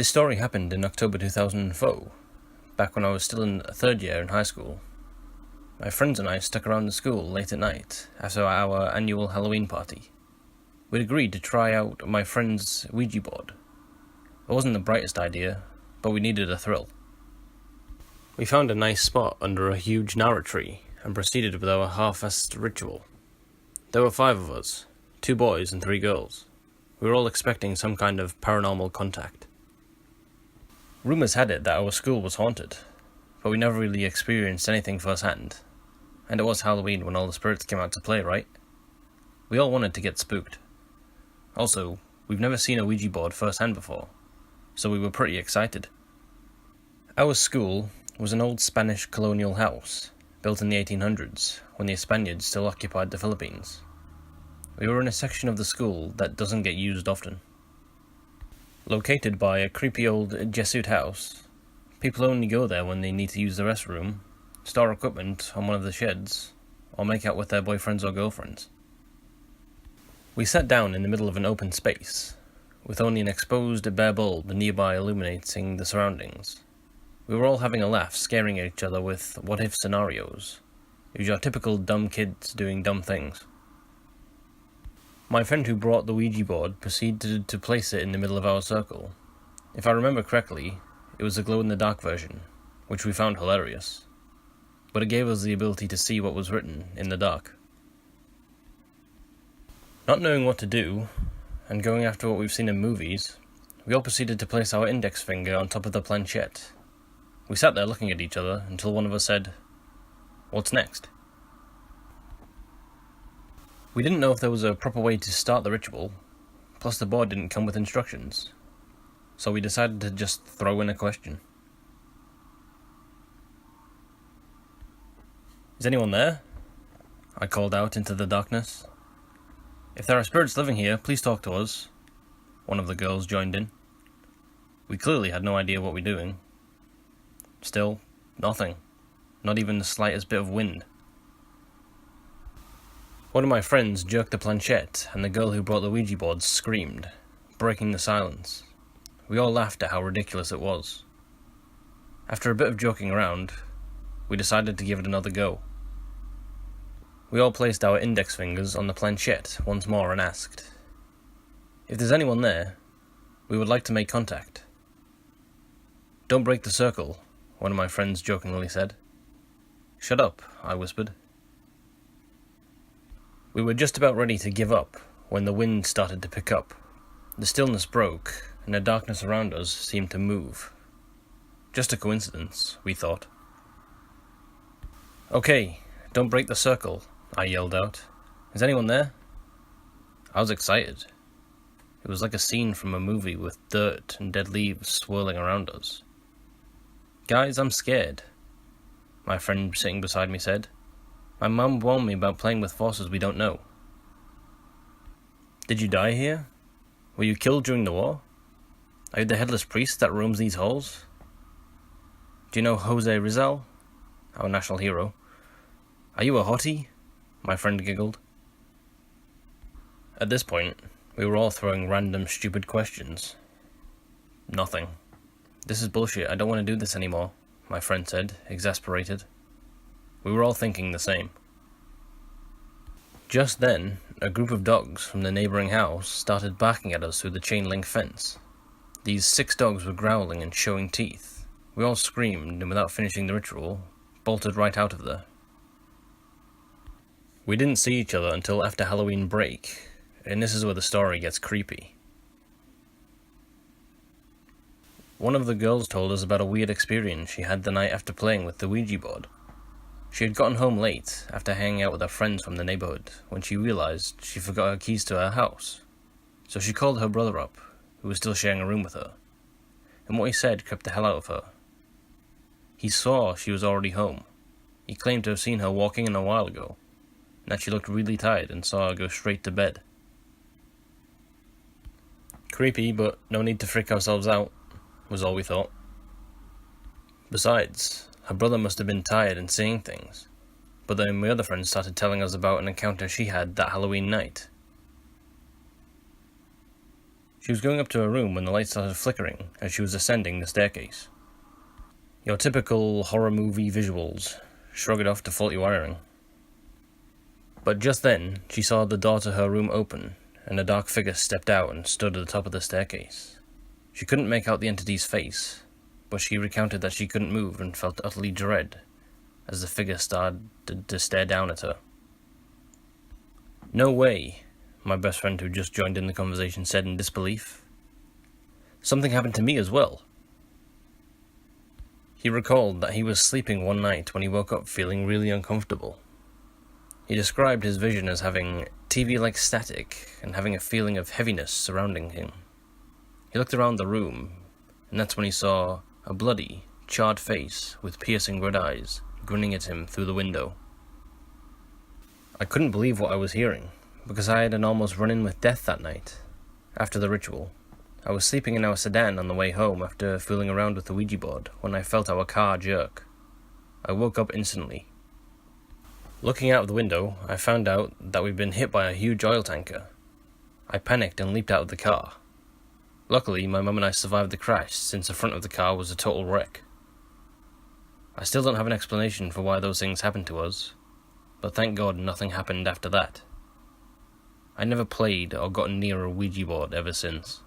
This story happened in October 2004, back when I was still in third year in high school. My friends and I stuck around the school late at night after our annual Halloween party. We'd agreed to try out my friend's Ouija board. It wasn't the brightest idea, but we needed a thrill. We found a nice spot under a huge narrow tree and proceeded with our half-assed ritual. There were 5 of us, 2 boys and 3 girls. We were all expecting some kind of paranormal contact. Rumours had it that our school was haunted, but we never really experienced anything firsthand. And it was Halloween when all the spirits came out to play, right? We all wanted to get spooked. Also, we've never seen a Ouija board firsthand before, so we were pretty excited. Our school was an old Spanish colonial house, built in the 1800s, when the Spaniards still occupied the Philippines. We were in a section of the school that doesn't get used often. Located by a creepy old Jesuit house, people only go there when they need to use the restroom, store equipment on one of the sheds, or make out with their boyfriends or girlfriends. We sat down in the middle of an open space, with only an exposed bare bulb nearby illuminating the surroundings. We were all having a laugh, scaring each other with what-if scenarios. It was your typical dumb kids doing dumb things. My friend who brought the Ouija board proceeded to place it in the middle of our circle. If I remember correctly, it was a glow-in-the-dark version, which we found hilarious. But it gave us the ability to see what was written in the dark. Not knowing what to do, and going after what we've seen in movies, we all proceeded to place our index finger on top of the planchette. We sat there looking at each other until one of us said, "What's next?" We didn't know if there was a proper way to start the ritual, plus the board didn't come with instructions, so we decided to just throw in a question. "Is anyone there?" I called out into the darkness. "If there are spirits living here, please talk to us." One of the girls joined in. We clearly had no idea what we were doing. Still, nothing. Not even the slightest bit of wind. One of my friends jerked the planchette, and the girl who brought the Ouija board screamed, breaking the silence. We all laughed at how ridiculous it was. After a bit of joking around, we decided to give it another go. We all placed our index fingers on the planchette once more and asked, "If there's anyone there, we would like to make contact." "Don't break the circle," one of my friends jokingly said. "Shut up," I whispered. We were just about ready to give up when the wind started to pick up. The stillness broke, and the darkness around us seemed to move. Just a coincidence, we thought. "Okay, don't break the circle," I yelled out. "Is anyone there?" I was excited. It was like a scene from a movie with dirt and dead leaves swirling around us. "Guys, I'm scared," my friend sitting beside me said. "My mum warned me about playing with forces we don't know." "Did you die here? Were you killed during the war? Are you the headless priest that roams these halls? Do you know Jose Rizal, our national hero? Are you a hottie?" my friend giggled. At this point, we were all throwing random stupid questions. "Nothing. This is bullshit, I don't want to do this anymore," my friend said, exasperated. We were all thinking the same. Just then, a group of dogs from the neighbouring house started barking at us through the chain-link fence. These 6 dogs were growling and showing teeth. We all screamed, and without finishing the ritual, bolted right out of there. We didn't see each other until after Halloween break, and this is where the story gets creepy. One of the girls told us about a weird experience she had the night after playing with the Ouija board. She had gotten home late after hanging out with her friends from the neighbourhood when she realised she forgot her keys to her house. So she called her brother up, who was still sharing a room with her, and what he said crept the hell out of her. He saw she was already home. He claimed to have seen her walking in a while ago, and that she looked really tired and saw her go straight to bed. Creepy, but no need to freak ourselves out, was all we thought. Besides, her brother must have been tired and seeing things, but then my other friend started telling us about an encounter she had that Halloween night. She was going up to her room when the light started flickering as she was ascending the staircase. Your typical horror movie visuals, shrug it off to faulty wiring. But just then, she saw the door to her room open, and a dark figure stepped out and stood at the top of the staircase. She couldn't make out the entity's face, but she recounted that she couldn't move and felt utterly dread as the figure started to stare down at her. "No way," my best friend who just joined in the conversation said in disbelief. "Something happened to me as well." He recalled that he was sleeping one night when he woke up feeling really uncomfortable. He described his vision as having TV-like static and having a feeling of heaviness surrounding him. He looked around the room, and that's when he saw a bloody, charred face with piercing red eyes grinning at him through the window. I couldn't believe what I was hearing, because I had an almost run-in with death that night. After the ritual, I was sleeping in our sedan on the way home after fooling around with the Ouija board when I felt our car jerk. I woke up instantly. Looking out of the window, I found out that we'd been hit by a huge oil tanker. I panicked and leaped out of the car. Luckily, my mum and I survived the crash since the front of the car was a total wreck. I still don't have an explanation for why those things happened to us, but thank God nothing happened after that. I never played or gotten near a Ouija board ever since.